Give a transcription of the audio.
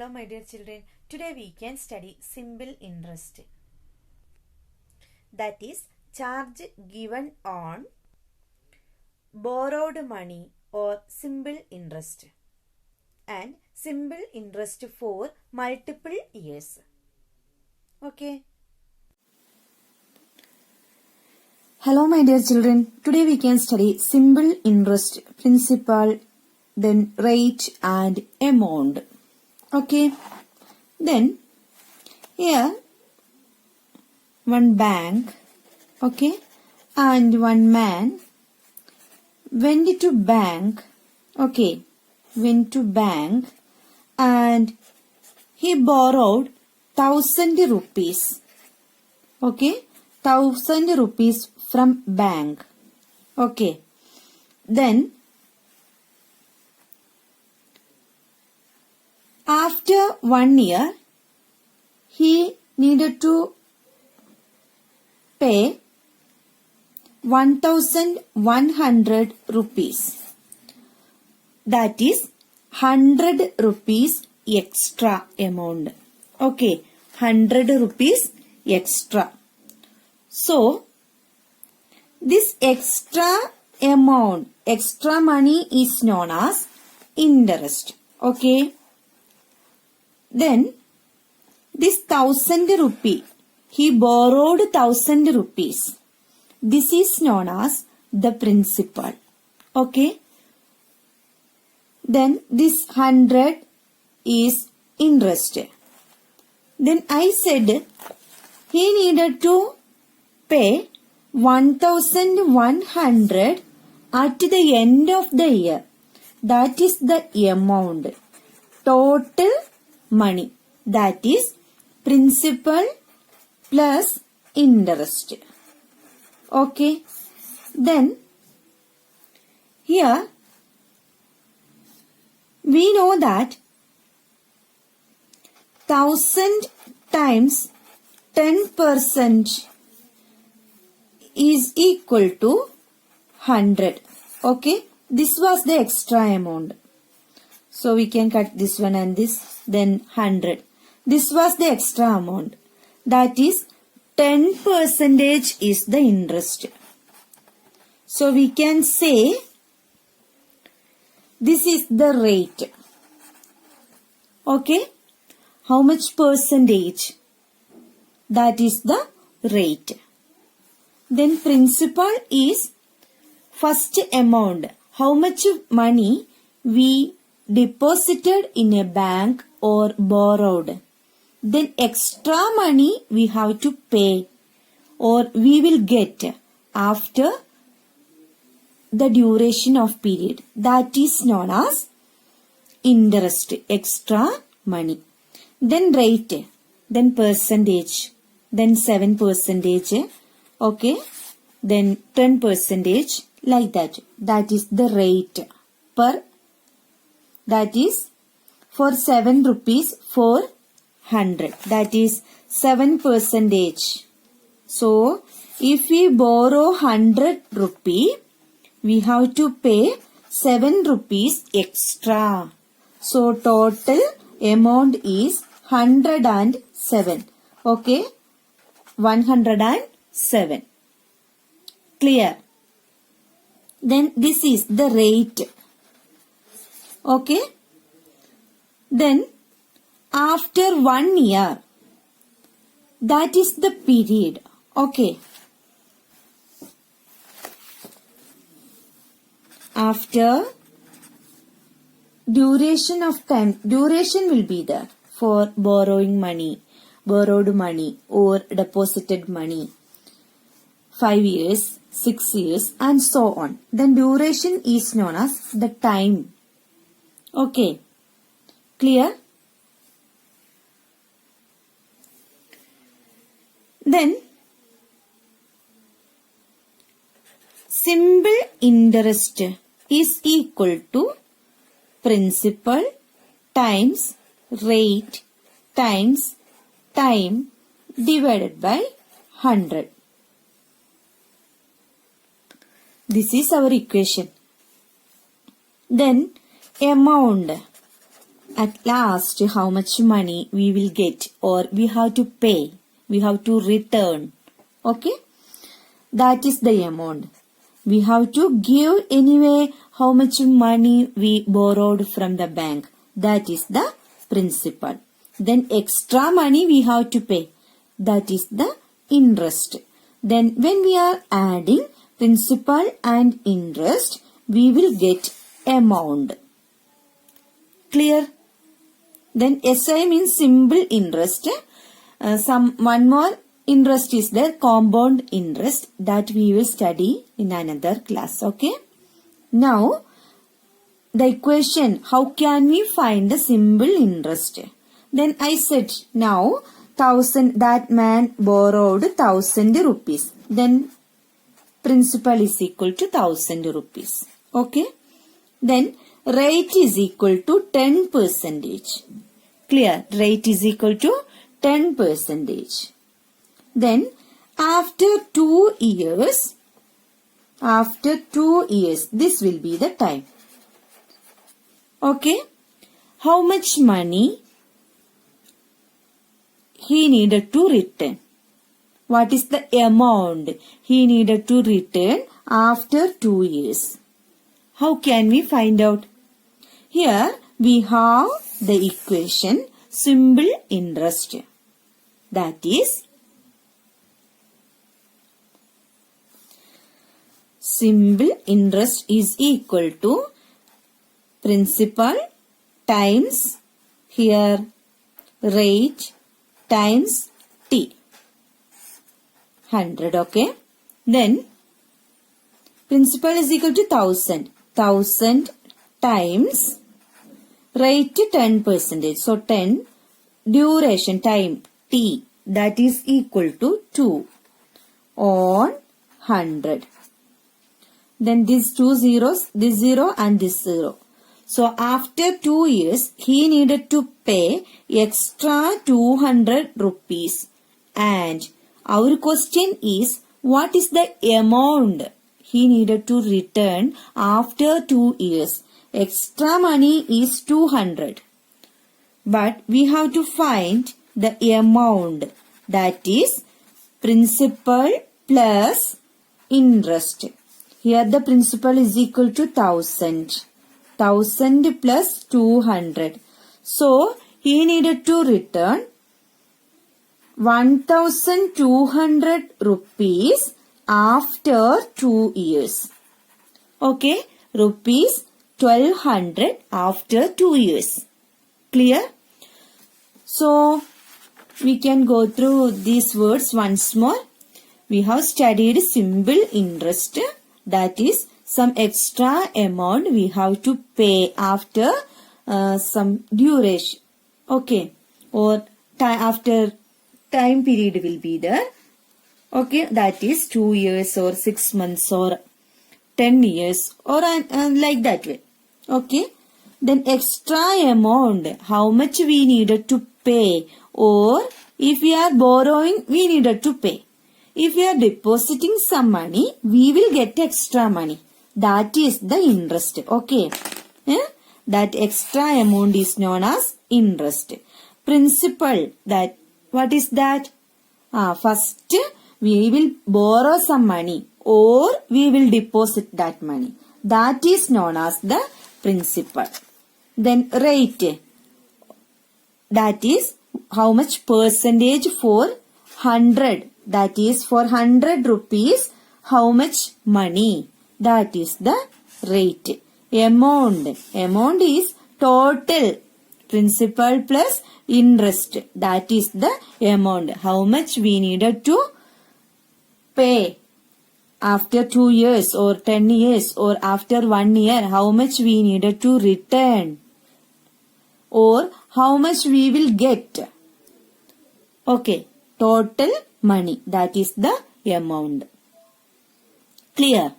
Hello my dear children, today we can study simple interest. That is charge given on borrowed money or simple interest and simple interest for multiple years. Okay. Hello my dear children, today we can study simple interest, principal, then rate and amount. Okay, then here one bank, okay, and one man went to bank, okay, and he borrowed 1,000 rupees, okay, 1,000 rupees from bank, okay, then after 1 year, he needed to pay 1,100 rupees. That is 100 rupees extra amount. Okay, 100 rupees extra. So, this extra amount, extra money is known as interest. Okay. Then, this 1,000 rupee, he borrowed 1,000 rupees. This is known as the principal. Okay. Then, this 100 is interest. Then, I said, he needed to pay 1,100 at the end of the year. That is the amount. Total money, that is principal plus interest. Okay, then here we know that 1,000 times 10% is equal to 100. Okay, this was the extra amount. So we can cut this one and this, then 100. This was the extra amount. That is 10% is the interest. So we can say this is the rate. Okay. How much percentage? That is the rate. Then principal is first amount. How much money we deposited in a bank or borrowed. Then extra money we have to pay or we will get after the duration of period. That is known as interest, extra money. Then rate, then percentage, then 7%, okay, then 10%, like that. That is the rate per. That is for 7 rupees for 100. That is 7%. So, if we borrow 100 rupee, we have to pay 7 rupees extra. So, total amount is 107. Okay, 107. Clear? Then this is the rate. Okay. Then after 1 year, that is the period. Okay. After duration of time, duration will be there for borrowing money, borrowed money or deposited money. 5 years, 6 years and so on. Then duration is known as the time. Okay, clear? Then, simple interest is equal to principal times rate times time divided by 100. This is our equation. Then, amount. at last how much money we will get or we have to pay, we have to return. Okay, that is the amount. We have to give anyway how much money we borrowed from the bank. That is the principal. Then extra money we have to pay. That is the interest. Then when we are adding principal and interest, we will get amount. Clear? Then SI means simple interest. One more interest is there, compound interest, that we will study in another class. Okay. Now the equation, how can we find the simple interest? Then I said now 1000, that man borrowed 1000 rupees. Then principal is equal to 1000 rupees. Okay. Then rate is equal to 10%. Clear? Rate is equal to 10%. Then after 2 years, this will be the time. Okay. How much money he needed to return? What is the amount he needed to return after 2 years? How can we find out? Here we have the equation simple interest. That is simple interest is equal to principal times here rate times T. 100. Okay. Then principal is equal to 1000. 1000 times rate 10%. So 10 duration time T, that is equal to 2 on 100. Then these 2 zeros, this 0 and this 0. So after 2 years, he needed to pay extra 200 rupees. And our question is, what is the amount he needed to return after 2 years? Extra money is 200. But we have to find the amount, that is principal plus interest. Here the principal is equal to 1000. 1000 plus 200. So he needed to return 1200 rupees after 2 years. Okay, rupees 1200 after 2 years. Clear? So we can go through these words once more. We have studied simple interest, that is some extra amount we have to pay after some duration. Okay, or after time period will be there. Okay, that is 2 years or 6 months or 10 years or like that way. Okay, then extra amount, how much we needed to pay, or if we are borrowing, we needed to pay. If we are depositing some money, we will get extra money. That is the interest. Okay. That extra amount is known as interest. Principal, that what is that? First we will borrow some money or we will deposit that money. That is known as the principal. Then rate, that is how much percentage for 100. That is for 100 rupees, how much money? That is the rate. Amount is total principal plus interest. That is the amount. How much we needed to pay after 2 years or 10 years or after 1 year. How much we needed to return or how much we will get. Okay, total money. That is the amount. Clear?